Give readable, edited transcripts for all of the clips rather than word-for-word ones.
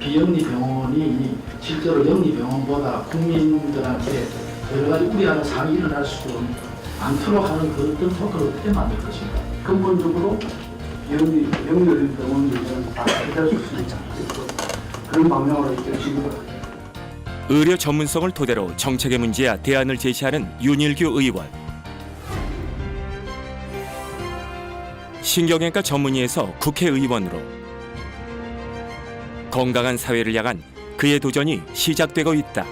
비영리병원이 실제로 영리병원보다 국민들한테 여러 가지 우려하는 상황이 일어날 수 않도록 하는 그런 효과를 어떻게 만들 것인가. 근본적으로 영리병원을 해결할 수 있는 그런 방향으로 이제 지금 의료 전문성을 토대로 정책의 문제야 대안을 제시하는 윤일규 의원. 신경외과 전문의에서 국회의원으로 건강한 사회를 향한 그의 도전이 시작되고 있다.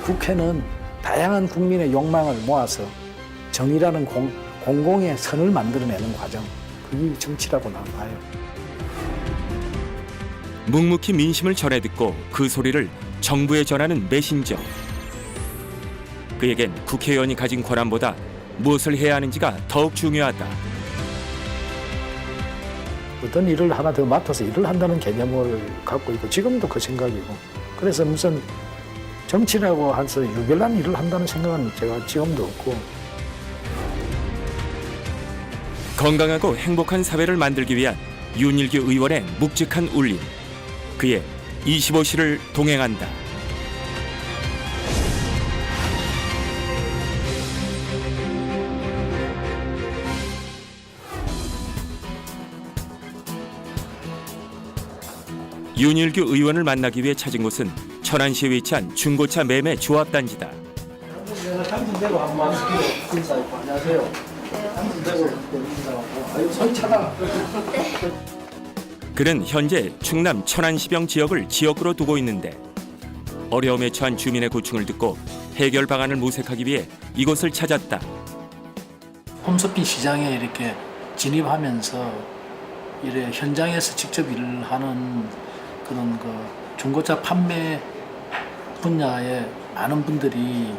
국회는 다양한 국민의 욕망을 모아서 정의라는 공공의 선을 만들어내는 과정, 그게 정치라고 나는 봐요. 묵묵히 민심을 전해 듣고 그 소리를 정부에 전하는 메신저. 그에겐 국회의원이 가진 권한보다 무엇을 해야 하는지가 더욱 중요하다. 어떤 일을 하나 더 맡아서 일을 한다는 개념을 갖고 있고 지금도 그 생각이고, 그래서 무슨 정치라고 해서 유별난 일을 한다는 생각은 제가 지금도 없고. 건강하고 행복한 사회를 만들기 위한 윤일규 의원의 묵직한 울림. 그의 25시를 동행한다. 윤일규 의원을 만나기 위해 찾은 곳은 천안시에 위치한 중고차 매매 조합단지다. 내가 당신대로 한번 인사하고 안녕하세요. 당신대로 인사하고 아유 손 차다. 그는 현재 충남 천안시병 지역을 지역구로 두고 있는데 어려움에 처한 주민의 고충을 듣고 해결 방안을 모색하기 위해 이곳을 찾았다. 홈쇼핑 시장에 이렇게 진입하면서 이래 현장에서 직접 일을 하는 그런 그 중고차 판매 분야에 많은 분들이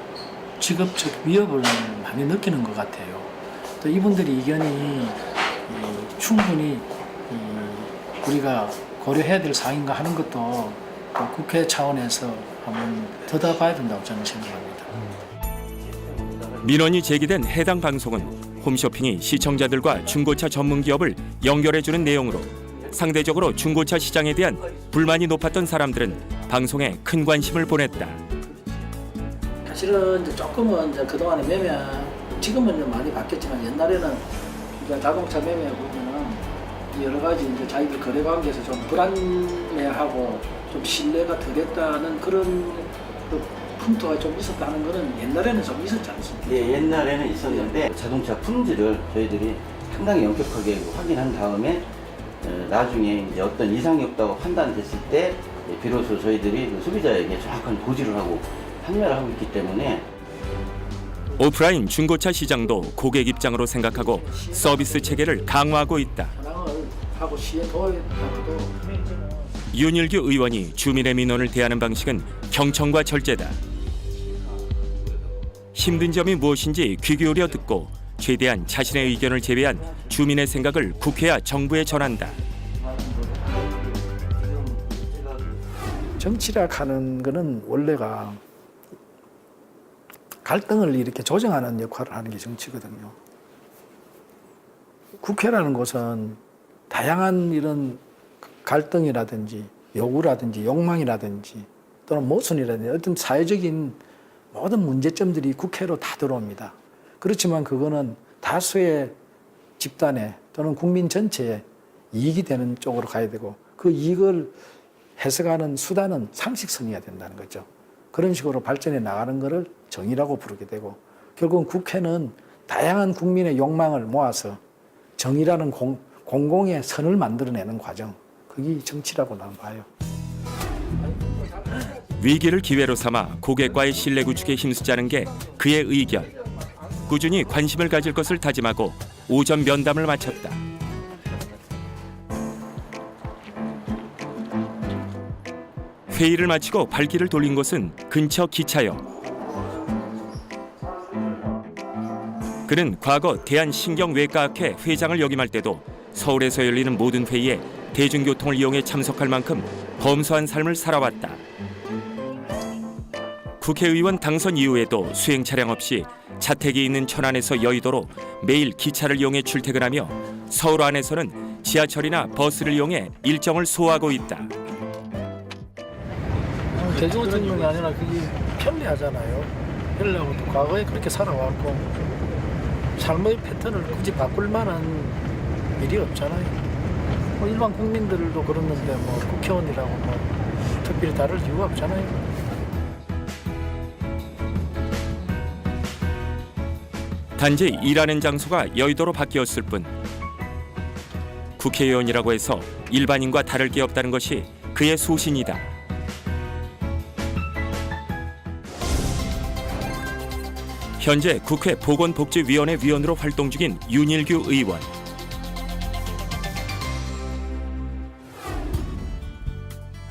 직업적 위협을 많이 느끼는 것 같아요. 또 이분들의 의견이 충분히 우리가 고려해야 될 사항인가 하는 것도 국회 차원에서 한번 들여다봐야 된다고 저는 생각합니다. 민원이 제기된 해당 방송은 홈쇼핑이 시청자들과 중고차 전문 기업을 연결해주는 내용으로 상대적으로 중고차 시장에 대한 불만이 높았던 사람들은 방송에 큰 관심을 보냈다. 사실은 이제 조금은 이제 그동안의 매매, 지금은 좀 많이 바뀌었지만 옛날에는 이제 자동차 매매 보면은 여러 가지 이제 자기들 거래 관계에서 좀 불안해하고 좀 신뢰가 덜했다는 그런 그 풍토가 좀 있었다는 거는 옛날에는 좀 있었지 않습니까? 예, 옛날에는 있었는데 자동차 품질을 저희들이 상당히 엄격하게 확인한 다음에 나중에 이제 어떤 이상이 없다고 판단됐을 때 비로소 저희들이 소비자에게 정확한 고지를 하고 판매를 하고 있기 때문에 오프라인 중고차 시장도 고객 입장으로 생각하고 서비스 체계를 강화하고 있다. 하고 시에 도와도 윤일규 의원이 주민의 민원을 대하는 방식은 경청과 절제다. 힘든 점이 무엇인지 귀 기울여 듣고 최대한 자신의 의견을 제외한 주민의 생각을 국회와 정부에 전한다. 정치라 하는 거는 원래가 갈등을 이렇게 조정하는 역할을 하는 게 정치거든요. 국회라는 곳은 다양한 이런 갈등이라든지 요구라든지 욕망이라든지 또는 모순이라든지 어떤 사회적인 모든 문제점들이 국회로 다 들어옵니다. 그렇지만 그거는 다수의 집단에 또는 국민 전체에 이익이 되는 쪽으로 가야 되고 그 이익을 해석하는 수단은 상식선이어야 된다는 거죠. 그런 식으로 발전해 나가는 것을 정의라고 부르게 되고 결국은 국회는 다양한 국민의 욕망을 모아서 정의라는 공공의 선을 만들어내는 과정, 그게 정치라고 나는 봐요. 위기를 기회로 삼아 고객과의 신뢰 구축에 힘쓰자는 게 그의 의견. 꾸준히 관심을 가질 것을 다짐하고 오전 면담을 마쳤다. 회의를 마치고 발길을 돌린 곳은 근처 기차역. 그는 과거 대한신경외과학회 회장을 역임할 때도 서울에서 열리는 모든 회의에 대중교통을 이용해 참석할 만큼 검소한 삶을 살아왔다. 국회의원 당선 이후에도 수행 차량 없이 자택이 있는 천안에서 여의도로 매일 기차를 이용해 출퇴근하며 서울 안에서는 지하철이나 버스를 이용해 일정을 소화하고 있다. 대중교통이 아니라 그게 편리하잖아요. 편리하고 또 과거에 그렇게 살아왔고 삶의 패턴을 굳이 바꿀 만한 일이 없잖아요. 뭐 일반 국민들도 그러는데 뭐 국회의원이라고 뭐 특별히 다를 이유가 없잖아요. 단지 일하는 장소가 여의도로 바뀌었을 뿐 국회의원이라고 해서 일반인과 다를 게 없다는 것이 그의 소신이다. 현재 국회 보건복지위원회 위원으로 활동 중인 윤일규 의원.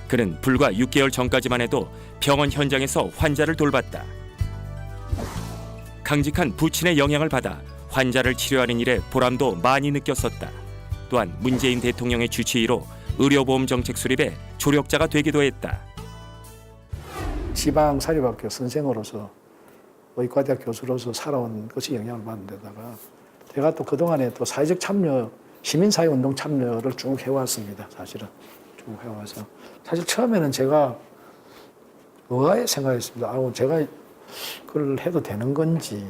그는 불과 6개월 전까지만 해도 병원 현장에서 환자를 돌봤다. 강직한 부친의 영향을 받아 환자를 치료하는 일에 보람도 많이 느꼈었다. 또한 문재인 대통령의 주치의로 의료보험 정책 수립에 조력자가 되기도 했다. 지방사립학교 선생으로서 의과대학 교수로서 살아온 것이 영향을 받는 데다가 제가 또 그동안에 또 사회적 참여, 시민사회운동 참여를 쭉 해왔습니다. 사실은 쭉 해와서 사실 처음에는 제가 의아해 생각했습니다. 제가 그걸 해도 되는 건지.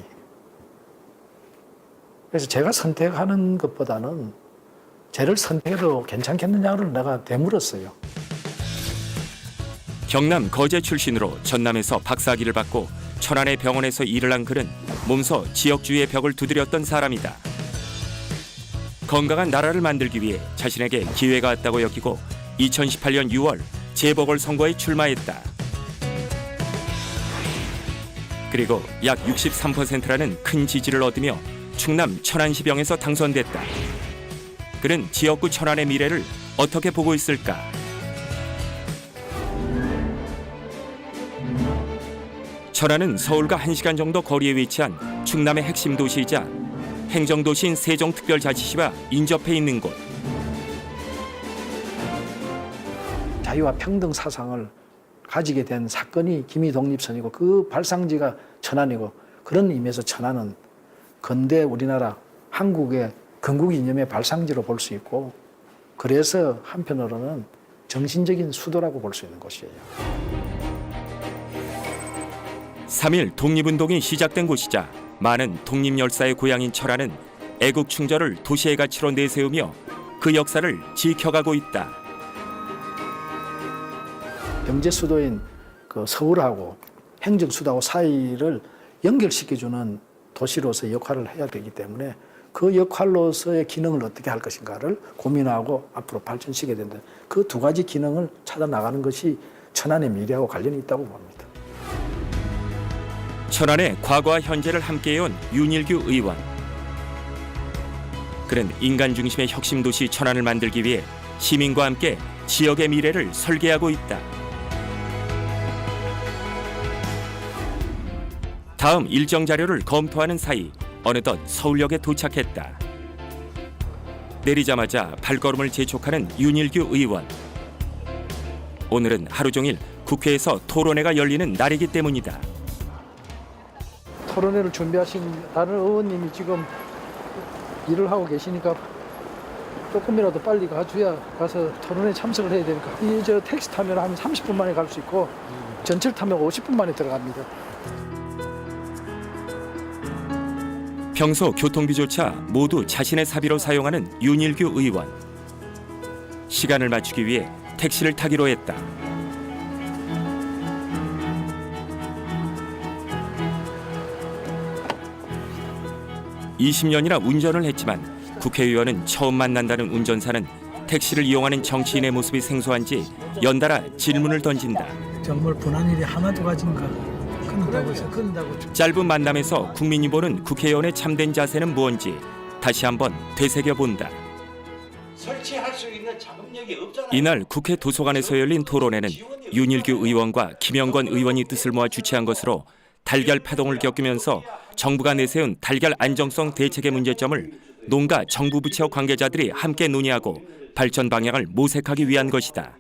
그래서 제가 선택하는 것보다는 쟤를 선택해도 괜찮겠느냐를 내가 되물었어요. 경남 거제 출신으로 전남에서 박사학위를 받고 천안의 병원에서 일을 한 그는 몸소 지역주의의 벽을 두드렸던 사람이다. 건강한 나라를 만들기 위해 자신에게 기회가 왔다고 여기고 2018년 6월 재보궐선거에 출마했다. 그리고 약 63%라는 큰 지지를 얻으며 충남 천안시병에서 당선됐다. 그는 지역구 천안의 미래를 어떻게 보고 있을까? 천안은 서울과 1시간 정도 거리에 위치한 충남의 핵심 도시이자 행정도시인 세종특별자치시와 인접해 있는 곳. 자유와 평등 사상을 가지게 된 사건이 김이독립선이고 그 발상지가 천안이고 그런 의미에서 천안은 근대 우리나라 한국의 건국 이념의 발상지로 볼 수 있고 그래서 한편으로는 정신적인 수도라고 볼 수 있는 곳이에요. 3.1 독립운동이 시작된 곳이자 많은 독립열사의 고향인 천안은 애국 충절을 도시의 가치로 내세우며 그 역사를 지켜가고 있다. 경제 수도인 그 서울하고 행정 수도하고 사이를 연결시켜주는 도시로서 역할을 해야 되기 때문에 그 역할로서의 기능을 어떻게 할 것인가를 고민하고 앞으로 발전시켜야 된다. 그 두 가지 기능을 찾아 나가는 것이 천안의 미래하고 관련이 있다고 봅니다. 천안의 과거와 현재를 함께해온 윤일규 의원. 그는 인간 중심의 혁신도시 천안을 만들기 위해 시민과 함께 지역의 미래를 설계하고 있다. 다음 일정 자료를 검토하는 사이 어느덧 서울역에 도착했다. 내리자마자 발걸음을 재촉하는 윤일규 의원. 오늘은 하루 종일 국회에서 토론회가 열리는 날이기 때문이다. 토론회를 준비하신 다른 의원님이 지금 일을 하고 계시니까 조금이라도 빨리 가서 토론회에 참석을 해야 되니까 저 택시 타면 한 30분 만에 갈 수 있고 전철 타면 50분 만에 들어갑니다. 평소 교통비조차 모두 자신의 사비로 사용하는 윤일규 의원. 시간을 맞추기 위해 택시를 타기로 했다. (20년이나) 운전을 했지만 국회의원은 처음 만난다는 운전사는 택시를 이용하는 정치인의 모습이 생소한지 연달아 질문을 던진다. 정말 분한 일이 하나도 가진가? 끊는다고 짧은 만남에서 국민이 보는 국회의원의 참된 자세는 무언지 다시 한번 되새겨본다. 설치할 수 있는 자금력이 없잖아요. 이날 국회 도서관에서 열린 토론회는 윤일규 의원과 김영건 의원이 뜻을 모아 주최한 것으로 달걀 파동을 겪으면서 정부가 내세운 달걀 안정성 대책의 문제점을 농가 정부 부처 관계자들이 함께 논의하고 발전 방향을 모색하기 위한 것이다.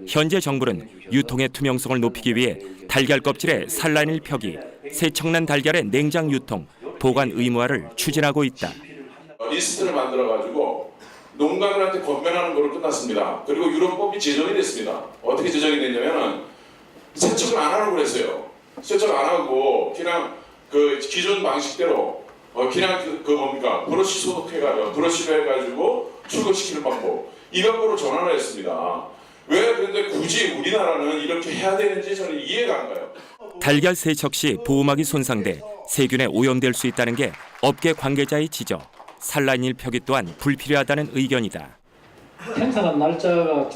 현재 정부는 유통의 투명성을 높이기 위해 달걀 껍질에 산란일 표기, 세척난 달걀의 냉장 유통, 보관 의무화를 추진하고 있다. 리스트를 만들어가지고 농가들한테 권면하는 걸로 끝났습니다. 그리고 유럽법이 제정이 됐습니다. 어떻게 제정이 됐냐면은 세척을 안 하라고 그랬어요. 세척 안 하고 그냥 그 기존 방식대로 그냥 그 뭡니까 브러쉬 소독해가지고 브러쉬로 해가지고 출고시키는 방법 이 방법으로 전환을 했습니다. 왜 그런데 굳이 우리나라는 이렇게 해야 되는지 저는 이해가 안 가요. 달걀 세척 시 보호막이 손상돼 세균에 오염될 수 있다는 게 업계 관계자의 지적. 산란일 표기 또한 불필요하다는 의견이다. 생산한 날짜가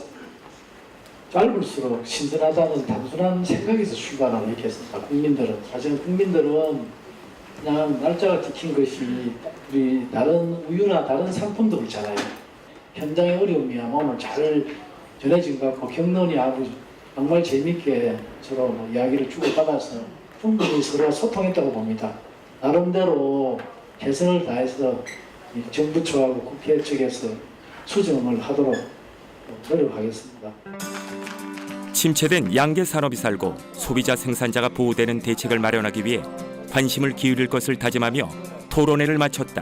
짧을수록 신선하다는 단순한 생각에서 출발하는 이렇게 했습니다. 사실은 국민들은 그냥 날짜가 찍힌 것이 우리 다른 우유나 다른 상품들 있잖아요. 현장의 어려움이야 마음을 잘 전해진 것 같고 경론이 아주 정말 재밌게 서로 뭐 이야기를 주고받아서 충분히 서로 소통했다고 봅니다. 나름대로 최선을 다해서 이 정부 측하고 국회 측에서 수정을 하도록 노력하겠습니다. 침체된 양계 산업이 살고 소비자 생산자가 보호되는 대책을 마련하기 위해 관심을 기울일 것을 다짐하며 토론회를 마쳤다.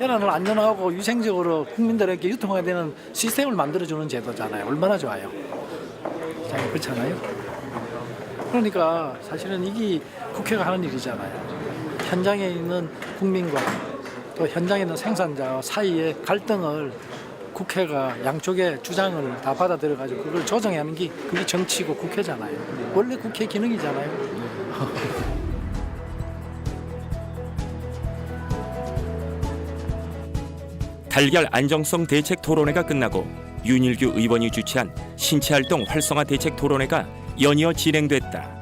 현안을 안전하고 위생적으로 국민들에게 유통하게 되는 시스템을 만들어주는 제도잖아요. 얼마나 좋아요. 자, 그렇잖아요. 그러니까 사실은 이게 국회가 하는 일이잖아요. 현장에 있는 국민과 또 현장에 있는 생산자 사이의 갈등을 국회가 양쪽의 주장을 다 받아들여가지고 그걸 조정해야 하는 게 그게 정치고 국회잖아요. 원래 국회 기능이잖아요. 달걀 안정성 대책 토론회가 끝나고 윤일규 의원이 주최한 신체활동 활성화 대책 토론회가 연이어 진행됐다.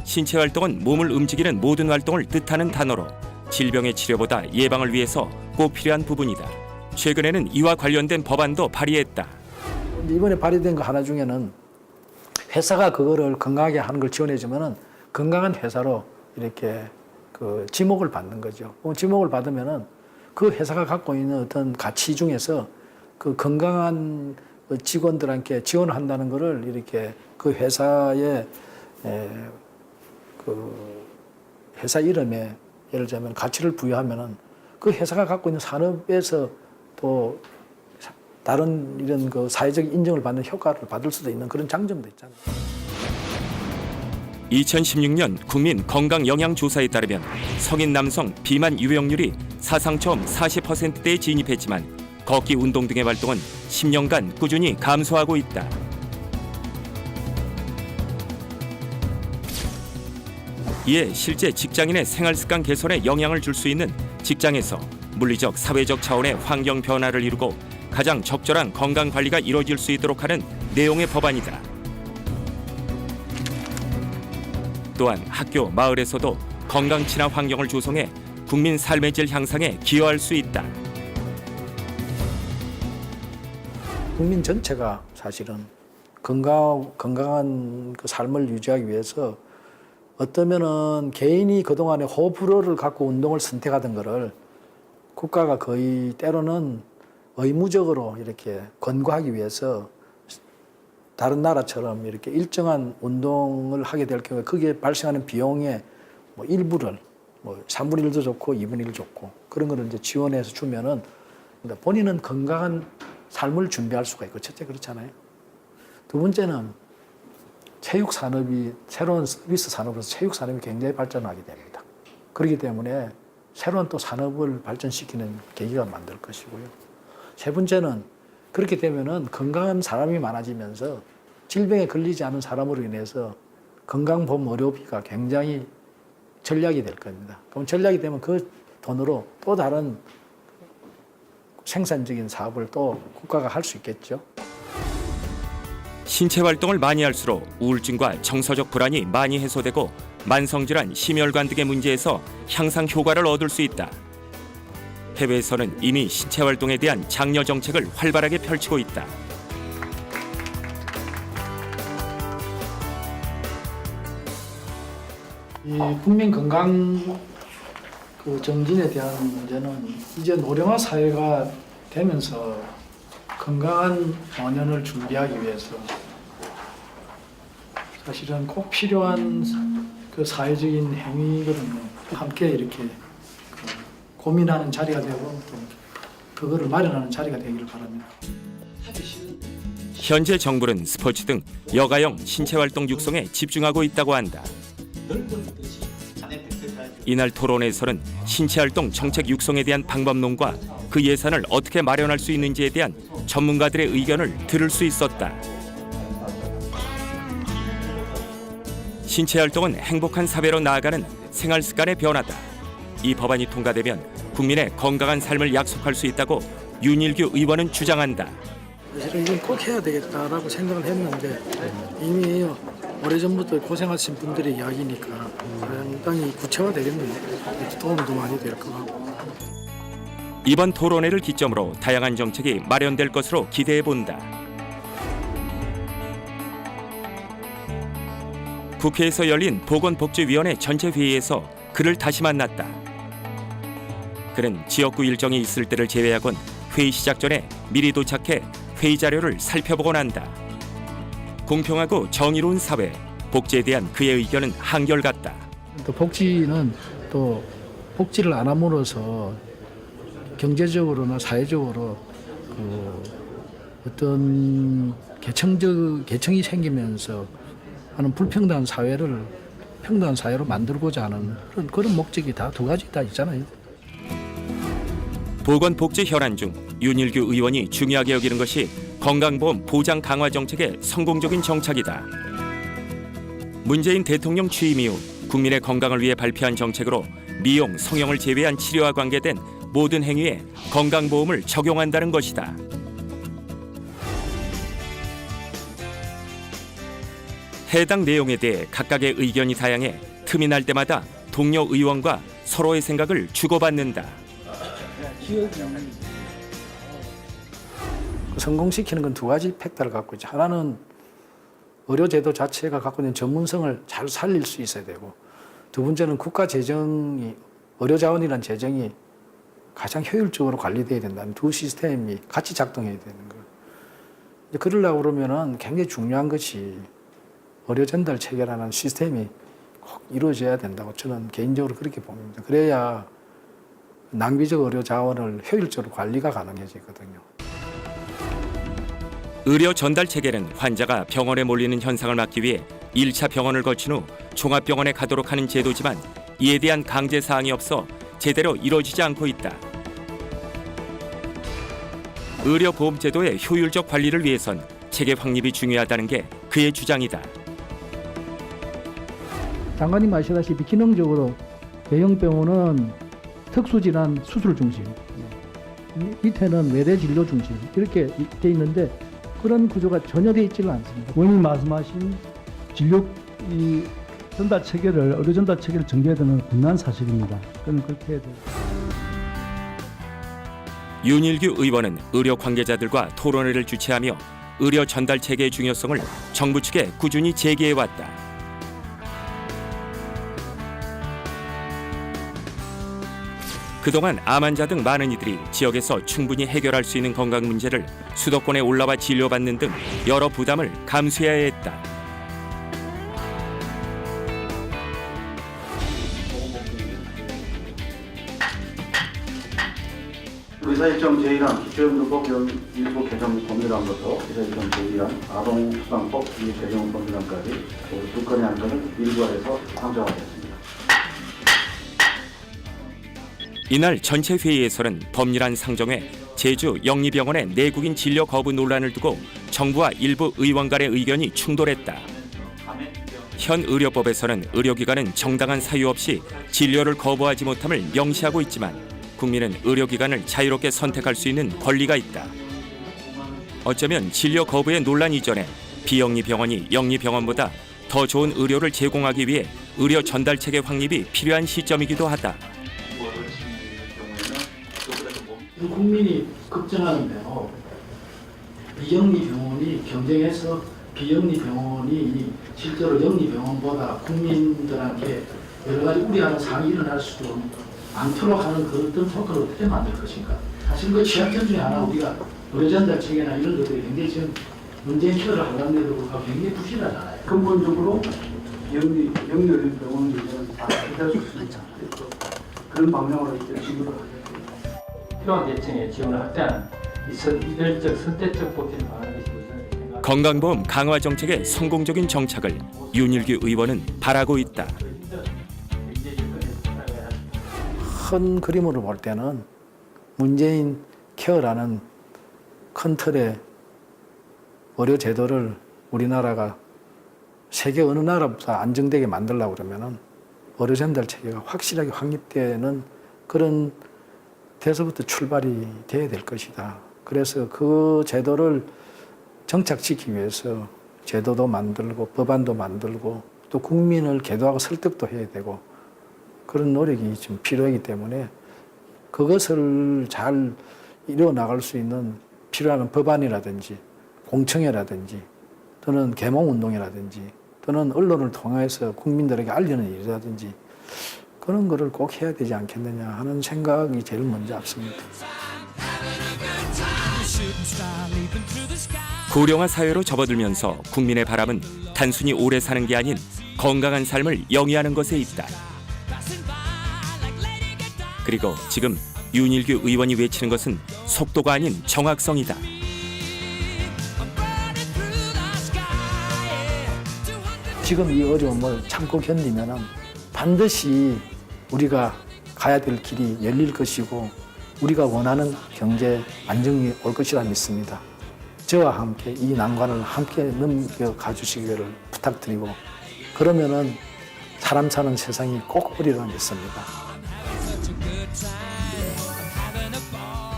신체활동은 몸을 움직이는 모든 활동을 뜻하는 단어로 질병의 치료보다 예방을 위해서 꼭 필요한 부분이다. 최근에는 이와 관련된 법안도 발의했다. 이번에 발의된 거 하나 중에는 회사가 그거를 건강하게 하는 걸 지원해주면은 건강한 회사로 이렇게 그 지목을 받는 거죠. 지목을 받으면은 그 회사가 갖고 있는 어떤 가치 중에서 그 건강한 직원들한테 지원을 한다는 거를 이렇게 그 회사의 그 회사 이름에 예를 들면 가치를 부여하면은 그 회사가 갖고 있는 산업에서 또 다른 이런 그 사회적 인정을 받는 효과를 받을 수도 있는 그런 장점도 있잖아요. 2016년 국민 건강영양조사에 따르면 성인 남성 비만 유병률이 사상 처음 40%대에 진입했지만 걷기 운동 등의 활동은 10년간 꾸준히 감소하고 있다. 이에 실제 직장인의 생활습관 개선에 영향을 줄 수 있는 직장에서 물리적, 사회적 차원의 환경 변화를 이루고 가장 적절한 건강관리가 이루어질 수 있도록 하는 내용의 법안이다. 또한 학교, 마을에서도 건강 친화 환경을 조성해 국민 삶의 질 향상에 기여할 수 있다. 국민 전체가 사실은 건강한 그 삶을 유지하기 위해서 어떠면은 개인이 그동안에 호불호를 갖고 운동을 선택하던 거를 국가가 거의 때로는 의무적으로 이렇게 권고하기 위해서 다른 나라처럼 이렇게 일정한 운동을 하게 될 경우에 거기에 발생하는 비용의 뭐 일부를 뭐 3분의 1도 좋고 2분의 1 좋고 그런 거를 이제 지원해서 주면은 그러니까 본인은 건강한 삶을 준비할 수가 있고 첫째 그렇잖아요. 두 번째는 체육 산업이 새로운 서비스 산업으로서 체육 산업이 굉장히 발전하게 됩니다. 그렇기 때문에 새로운 또 산업을 발전시키는 계기가 만들 것이고요. 세 번째는 그렇게 되면은 건강한 사람이 많아지면서 질병에 걸리지 않은 사람으로 인해서 건강보험 의료비가 굉장히 전략이 될 겁니다. 그럼 전략이 되면 그 돈으로 또 다른 생산적인 사업을 또 국가가 할 수 있겠죠. 신체 활동을 많이 할수록 우울증과 정서적 불안이 많이 해소되고 만성질환, 심혈관 등의 문제에서 향상 효과를 얻을 수 있다. 해외에서는 이미 신체 활동에 대한 장려 정책을 활발하게 펼치고 있다. 이 국민 건강 그 정진에 대한 문제는 이제 노령화 사회가 되면서 건강한 노년을 준비하기 위해서 사실은 꼭 필요한 그 사회적인 행위거든요. 함께 이렇게 고민하는 자리가 되고 또 그거를 마련하는 자리가 되기를 바랍니다. 현재 정부는 스포츠 등 여가형 신체활동 육성에 집중하고 있다고 한다. 이날 토론에서는 신체활동 정책 육성에 대한 방법론과 그 예산을 어떻게 마련할 수 있는지에 대한 전문가들의 의견을 들을 수 있었다. 신체활동은 행복한 사회로 나아가는 생활 습관의 변화다. 이 법안이 통과되면 국민의 건강한 삶을 약속할 수 있다고 윤일규 의원은 주장한다. 사실은 이건 꼭 해야 되겠다라고 생각을 했는데 이미 오래전부터 고생하신 분들의 이야기니까 상당히 구체화되겠네요. 도움도 많이 될 것 같고. 이번 토론회를 기점으로 다양한 정책이 마련될 것으로 기대해 본다. 국회에서 열린 보건복지위원회 전체 회의에서 그를 다시 만났다. 그는 지역구 일정이 있을 때를 제외하곤 회의 시작 전에 미리 도착해 회의 자료를 살펴보곤 한다. 공평하고 정의로운 사회, 복지에 대한 그의 의견은 한결같다. 또 복지는 또 복지를 안 함으로써 경제적으로나 사회적으로 어떤 계층이 생기면서 하는 불평등한 사회를 평등한 사회로 만들고자 하는 그런 목적이 다 두 가지 다 있잖아요. 보건복지 현안 중 윤일규 의원이 중요하게 여기는 것이 건강보험 보장 강화 정책의 성공적인 정착이다. 문재인 대통령 취임 이후 국민의 건강을 위해 발표한 정책으로 미용, 성형을 제외한 치료와 관계된 모든 행위에 건강보험을 적용한다는 것이다. 해당 내용에 대해 각각의 의견이 다양해 틈이 날 때마다 동료 의원과 서로의 생각을 주고받는다. 성공시키는 건 두 가지 팩터를 갖고 있죠. 하나는 의료제도 자체가 갖고 있는 전문성을 잘 살릴 수 있어야 되고, 두 번째는 국가 재정이, 의료자원이라는 재정이 가장 효율적으로 관리돼야 된다는 두 시스템이 같이 작동해야 되는 거예요. 그러려고 그러면은 굉장히 중요한 것이 의료 전달 체계라는 시스템이 꼭 이루어져야 된다고 저는 개인적으로 그렇게 봅니다. 그래야 낭비적 의료 자원을 효율적으로 관리가 가능해지거든요. 의료 전달 체계는 환자가 병원에 몰리는 현상을 막기 위해 1차 병원을 거친 후 종합병원에 가도록 하는 제도지만 이에 대한 강제 사항이 없어 제대로 이루어지지 않고 있다. 의료보험제도의 효율적 관리를 위해선 체계 확립이 중요하다는 게 그의 주장이다. 장관님 아시다시피 기능적으로 대형 병원은 특수질환 수술 중심, 밑에는 외래 진료 중심 이렇게 돼 있는데 그런 구조가 전혀 돼 있지는 않습니다. 원님 말씀하신 진료 전달 체계를 의료 전달 체계를 정비해야 되는 분명한 사실입니다. 그건 그렇게 해야 돼요. 윤일규 의원은 의료 관계자들과 토론회를 주최하며 의료 전달 체계의 중요성을 정부 측에 꾸준히 제기해왔다. 그동안 암 환자 등 많은 이들이 지역에서 충분히 해결할 수 있는 건강 문제를 수도권에 올라와 진료받는 등 여러 부담을 감수해야 했다. 의사일정 제1항 기초연금법 일부 개정 법률안부터 의사일정 제1항 아동수당법 개정 법률안까지 두 건의 안건을 일부화해서 상정하겠습니다. 이날 전체 회의에서는 법률안 상정회 제주 영리병원의 내국인 진료 거부 논란을 두고 정부와 일부 의원 간의 의견이 충돌했다. 현 의료법에서는 의료기관은 정당한 사유 없이 진료를 거부하지 못함을 명시하고 있지만 국민은 의료기관을 자유롭게 선택할 수 있는 권리가 있다. 어쩌면 진료 거부의 논란 이전에 비영리병원이 영리병원보다 더 좋은 의료를 제공하기 위해 의료 전달 체계 확립이 필요한 시점이기도 하다. 국민이 걱정하는 대로 비영리 병원이 경쟁해서 비영리 병원이 실제로 영리 병원보다 국민들한테 여러 가지 우려하는 사항이 일어날 수도 않도록 하는 그런 효과를 어떻게 만들 것인가. 사실 그 취약점 중에 하나 우리가 의료 전달 체계나 이런 것들이 굉장히 지금 문재인 케어를 하려는데도 불구하고 굉장히 부실하잖아요. 근본적으로 영리 병원을 다 해결할 수 있는 그런 방향으로 이제 진행을 하겠습니다. 필요한 계층의 지원을 확대하는 이별적 선택적 복지를 강화하는 것이 우선을 생각합니다. 건강보험 강화 정책의 성공적인 정착을 윤일규 의원은 바라고 있다. 큰 그림으로 볼 때는 문재인 케어라는 큰 틀의 의료 제도를 우리나라가 세계 어느 나라보다 안정되게 만들려고 그러면은 의료 전달 체계가 확실하게 확립되는 그런 데서부터 출발이 돼야 될 것이다. 그래서 그 제도를 정착시키기 위해서 제도도 만들고 법안도 만들고 또 국민을 계도하고 설득도 해야 되고 그런 노력이 좀 필요하기 때문에 그것을 잘 이루어 나갈 수 있는 필요한 법안이라든지 공청회라든지 또는 계몽운동이라든지 또는 언론을 통해서 국민들에게 알리는 일이라든지 그런 거를 꼭 해야 되지 않겠느냐 하는 생각이 제일 먼저 앞섭니다. 고령화 사회로 접어들면서 국민의 바람은 단순히 오래 사는 게 아닌 건강한 삶을 영위하는 것에 있다. 그리고 지금 윤일규 의원이 외치는 것은 속도가 아닌 정확성이다. 지금 이 어려움을 참고 견디면 반드시 우리가 가야 될 길이 열릴 것이고 우리가 원하는 경제 안정이 올 것이라 믿습니다. 저와 함께 이 난관을 함께 넘겨가 주시기를 부탁드리고 그러면은 사람 사는 세상이 꼭 오리라 믿습니다.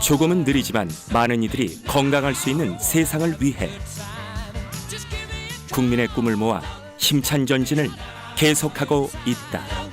조금은 느리지만 많은 이들이 건강할 수 있는 세상을 위해 국민의 꿈을 모아 힘찬 전진을 계속하고 있다.